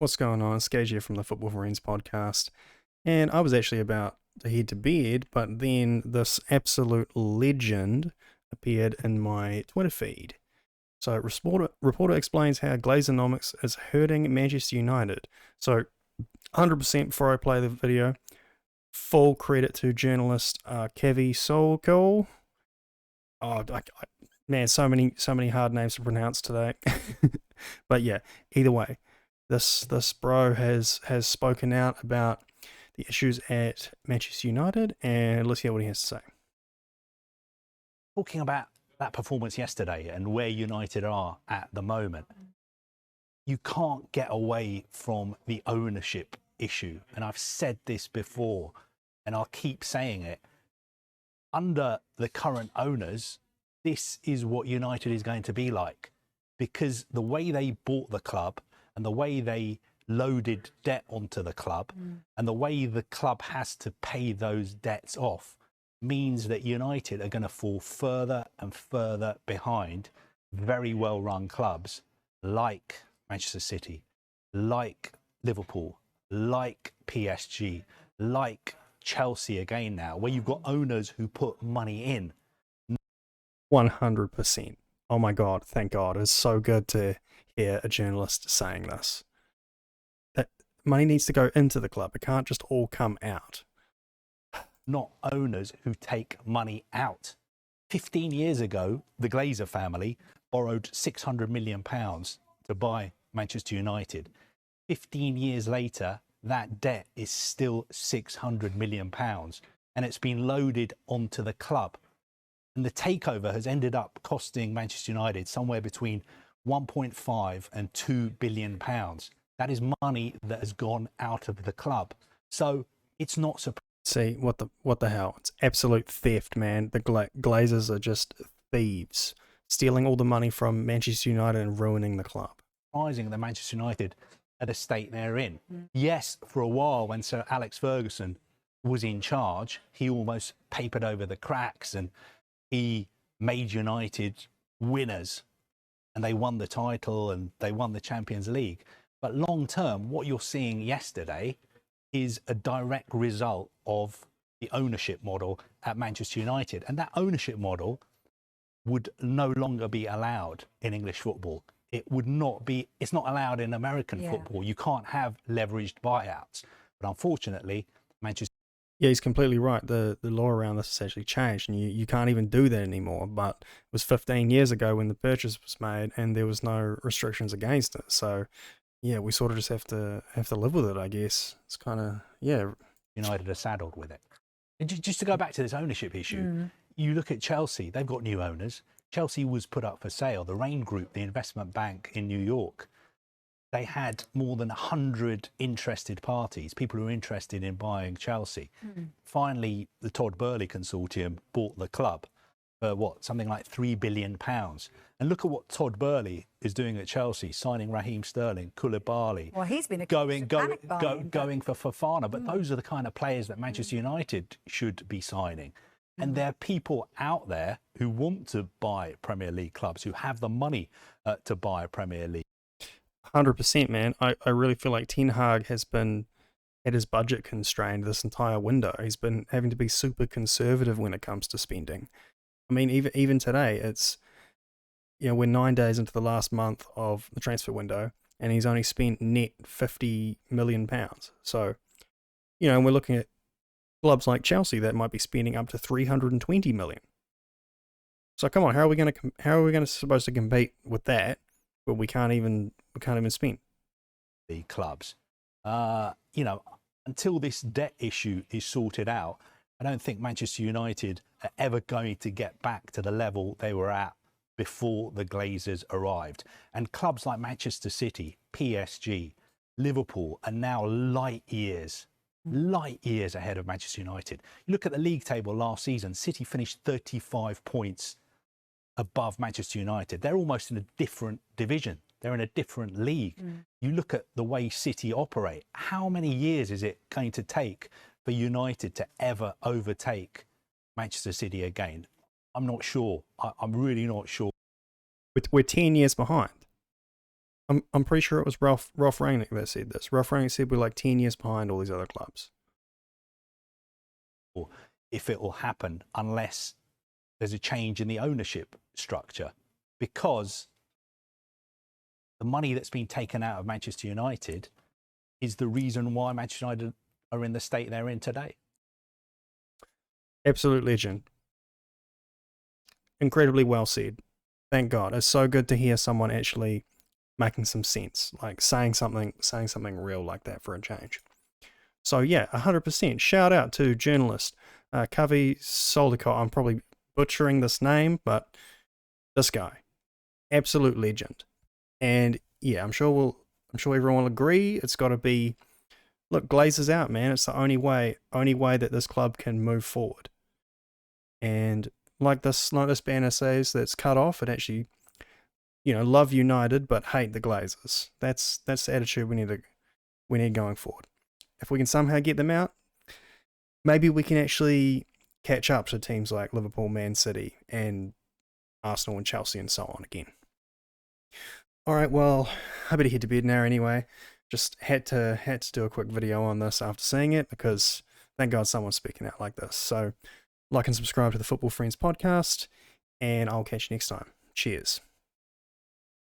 What's going on? It's Gage here from the Football Friends podcast. And I was actually about to head to bed, but then this absolute legend appeared in my Twitter feed. So, reporter explains how Glazernomics is hurting Manchester United. So, 100% before I play the video, full credit to journalist Kaveh Solhekol. Man, so many hard names to pronounce today. But yeah, either way. This bro has spoken out about the issues at Manchester United, and let's hear what he has to say. Talking about that performance yesterday and where United are at the moment, you can't get away from the ownership issue. And I've said this before, and I'll keep saying it. Under the current owners, this is what United is going to be like, because the way they bought the club and the way they loaded debt onto the club and the way the club has to pay those debts off means that United are going to fall further and further behind very well-run clubs like Manchester City, like Liverpool, like PSG, like Chelsea again now, where you've got owners who put money in. 100%. Oh my God, thank God. It's so good to hear a journalist saying this. That money needs to go into the club. It can't just all come out. Not owners who take money out. 15 years ago, the Glazer family borrowed £600 million to buy Manchester United. 15 years later, that debt is still £600 million, and it's been loaded onto the club. And the takeover has ended up costing Manchester United somewhere between 1.5 and 2 billion pounds. That is money that has gone out of the club. So it's not surprising. See, what the hell? It's absolute theft, man. The Glazers are just thieves, stealing all the money from Manchester United and ruining the club. Surprising that Manchester United at a state they're in. Yes, for a while when Sir Alex Ferguson was in charge, he almost papered over the cracks and he made United winners, and they won the title and they won the Champions League. But long term, what you're seeing yesterday is a direct result of the ownership model at Manchester United. And that ownership model would no longer be allowed in English football. It would not be, it's not allowed in American football. You can't have leveraged buyouts. But unfortunately, Manchester... Yeah, he's completely right. The law around this has actually changed, and you can't even do that anymore. But it was 15 years ago when the purchase was made, and there was no restrictions against it. So, yeah, we sort of just have to live with it, I guess. It's kind of, yeah. United are saddled with it. And just to go back to this ownership issue, you look at Chelsea, they've got new owners. Chelsea was put up for sale. The Rain Group, the investment bank in New York, they had more than 100 interested parties, people who were interested in buying Chelsea. Finally, the Todd Burley consortium bought the club for something like £3 billion. And look at what Todd Burley is doing at Chelsea, signing Raheem Sterling, Koulibaly. Well, he's been going for Fofana. But those are the kind of players that Manchester United should be signing. And there are people out there who want to buy Premier League clubs, who have the money to buy a Premier League. 100%, man. I really feel like Ten Hag has been at his budget constrained this entire window. He's been having to be super conservative when it comes to spending. I mean, even today, it's, we're 9 days into the last month of the transfer window, and he's only spent net £50 million. So, we're looking at clubs like Chelsea that might be spending up to 320 million. So come on, how are we going to supposed to compete with that? But we can't even spend. The clubs, until this debt issue is sorted out, I don't think Manchester United are ever going to get back to the level they were at before the Glazers arrived. And clubs like Manchester City, PSG, Liverpool are now light years ahead of Manchester United. You look at the league table last season, City finished 35 points above Manchester United. They're almost in a different division. They're in a different league. You look at the way City operate. How many years is it going to take for United to ever overtake Manchester City again? I'm not sure. I'm really not sure. We're 10 years behind. I'm pretty sure it was Ralph Rangnick that said this. Ralph Rangnick said we're like 10 years behind all these other clubs. If it will happen unless there's a change in the ownership structure, because the money that's been taken out of Manchester United is the reason why Manchester United are in the state they're in today. Absolute legend. Incredibly well said. Thank God. It's so good to hear someone actually making some sense, like saying something real like that for a change. So yeah, 100%. Shout out to journalist Kaveh Solhekol. I'm probably butchering this name, but this guy, absolute legend. And yeah, I'm sure everyone will agree. It's got to be, look, Glazers out, man. It's the only way that this club can move forward. And like this banner says, that's cut off. It actually, love United but hate the Glazers. That's the attitude we need going forward. If we can somehow get them out, maybe we can actually catch up to teams like Liverpool, Man City, and Arsenal and Chelsea and so on again. All right, well, I better head to bed now anyway. Just had to do a quick video on this after seeing it, because thank God someone's speaking out like this. So like and subscribe to the Football Friends podcast, and I'll catch you next time. Cheers.